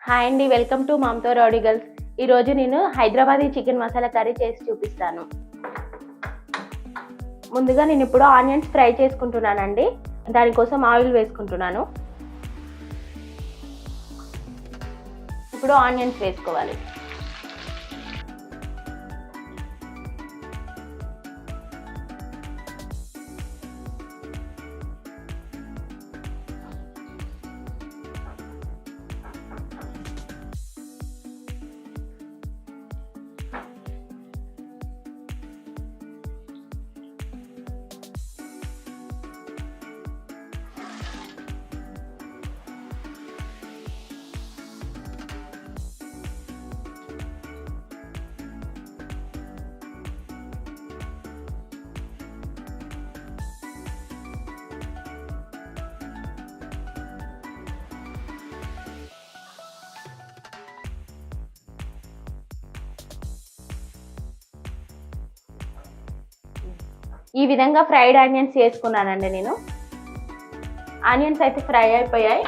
Hi అండి, welcome to మామ్తో rowdy girls. ఈరోజు నేను హైదరాబాదీ చికెన్ మసాలా కర్రీ చేసి చూపిస్తాను. ముందుగా నేను ఇప్పుడు ఆనియన్స్ ఫ్రై చేసుకుంటున్నానండి. దానికోసం ఆయిల్ వేసుకుంటున్నాను. ఇప్పుడు ఆనియన్స్ వేసుకోవాలి. ఈ విధంగా ఫ్రైడ్ ఆనియన్స్ చేసుకున్నానండి నేను. ఆనియన్స్ అయితే ఫ్రై అయిపోయాయి.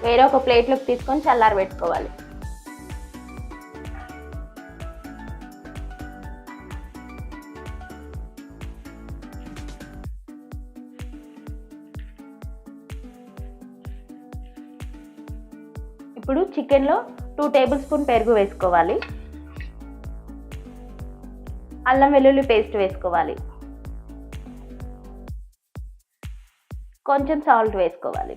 వేరే ఒక ప్లేట్లోకి తీసుకొని చల్లారి పెట్టుకోవాలి. ఇప్పుడు చికెన్లో 2 టేబుల్ స్పూన్ పెరుగు వేసుకోవాలి. అల్లం వెల్లుల్లి పేస్ట్ వేసుకోవాలి. కొంచెం సాల్ట్ వేసుకోవాలి.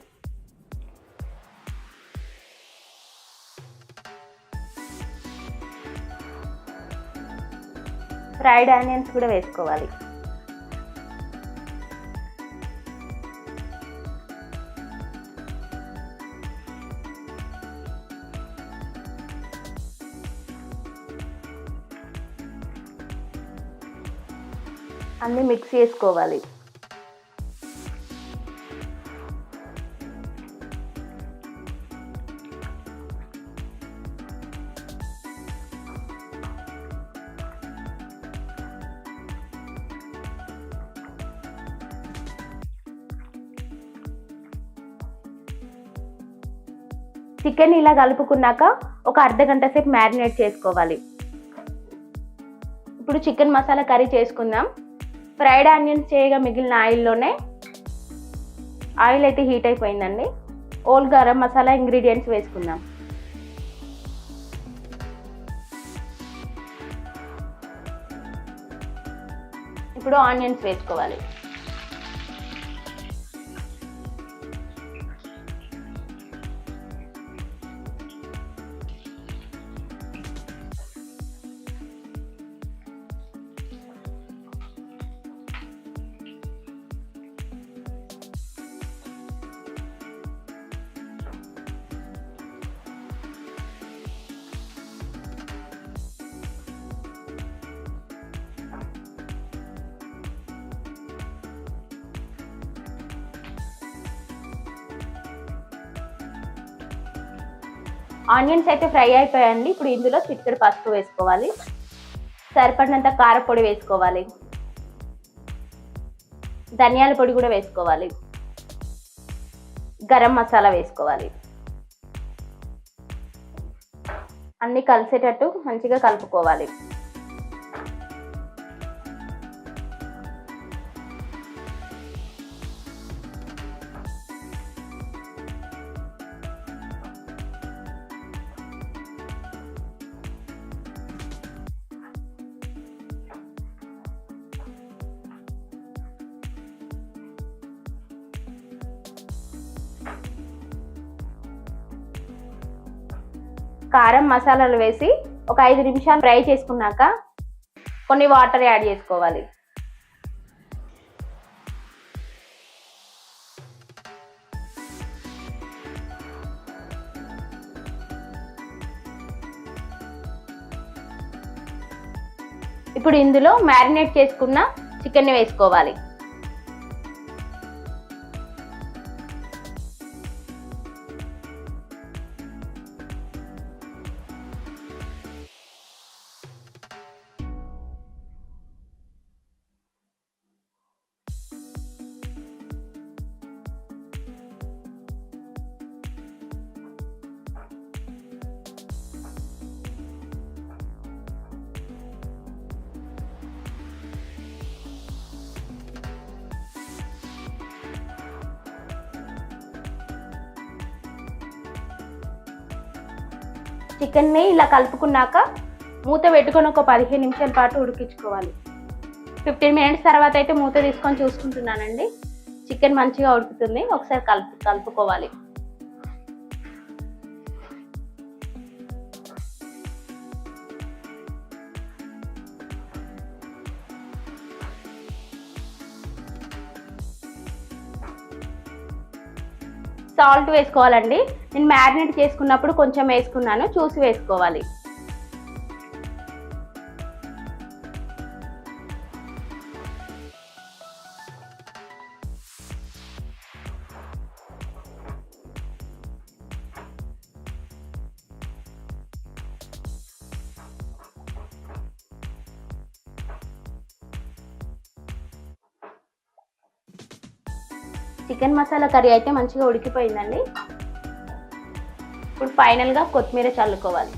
ఫ్రైడ్ ఆనియన్స్ కూడా వేసుకోవాలి. అన్నీ మిక్స్ చేసుకోవాలి. చికెన్ ఇలా కలుపుకున్నాక ఒక అర్ధగంట సేపు మ్యారినేట్ చేసుకోవాలి. ఇప్పుడు చికెన్ మసాలా కర్రీ చేసుకుందాం. ఫ్రైడ్ ఆనియన్స్ చేయగా మిగిలిన ఆయిల్లోనే ఆయిల్ అయితే హీట్ అయిపోయిందండి. ఓల్ గరం మసాలా ఇంగ్రీడియంట్స్ వేసుకుందాం. ఇప్పుడు ఆనియన్స్ వేసుకోవాలి. ఆనియన్స్ అయితే ఫ్రై అయిపోయాయండి. ఇప్పుడు ఇందులో చిటికెడు పసుపు వేసుకోవాలి. సరిపడినంత కారపొడి వేసుకోవాలి. ధనియాల పొడి కూడా వేసుకోవాలి. గరం మసాలా వేసుకోవాలి. అన్నీ కలిసేటట్టు మంచిగా కలుపుకోవాలి. కారం మసాలాలు వేసి ఒక 5 నిమిషాలు ఫ్రై చేసుకున్నాక కొన్ని వాటర్ యాడ్ చేసుకోవాలి. ఇప్పుడు ఇందులో మ్యారినేట్ చేసుకున్న చికెన్ని వేసుకోవాలి. చికెన్ని ఇలా కలుపుకున్నాక మూత పెట్టుకొని ఒక 15 నిమిషాల పాటు ఉడికించుకోవాలి. 15 మినిట్స్ తర్వాత అయితే మూత తీసుకొని చూసుకుంటున్నానండి. చికెన్ మంచిగా ఉడుకుతుంది. ఒకసారి కలుపుకోవాలి. సాల్ట్ వేసుకోవాలండి. నేను మ్యారినేట్ చేసుకున్నప్పుడు కొంచెం వేసుకున్నాను, చూసి వేసుకోవాలి. చికెన్ మసాలా కర్రీ అయితే మంచిగా ఉడికిపోయిందండి. ఇప్పుడు ఫైనల్గా కొత్తిమీర చల్లుకోవాలి.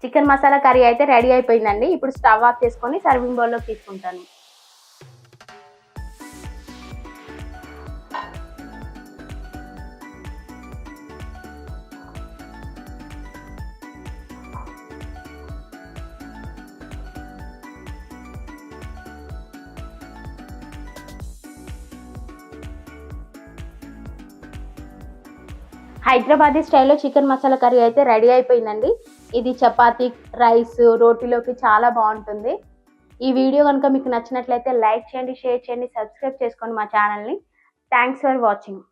చికెన్ మసాలా కర్రీ అయితే రెడీ అయిపోయిందండి. ఇప్పుడు స్టవ్ ఆఫ్ చేసుకొని సర్వింగ్ బౌల్లోకి తీసుకుంటాను. హైదరాబాదీ స్టైల్లో చికెన్ మసాలా కర్రీ అయితే రెడీ అయిపోయిందండి. ఇది చపాతీ, రైస్, రోటీలోకి చాలా బాగుంటుంది. ఈ వీడియో కనుక మీకు నచ్చినట్లయితే లైక్ చేయండి, షేర్ చేయండి, సబ్స్క్రైబ్ చేసుకోండి మా ఛానల్ని. Thanks for watching.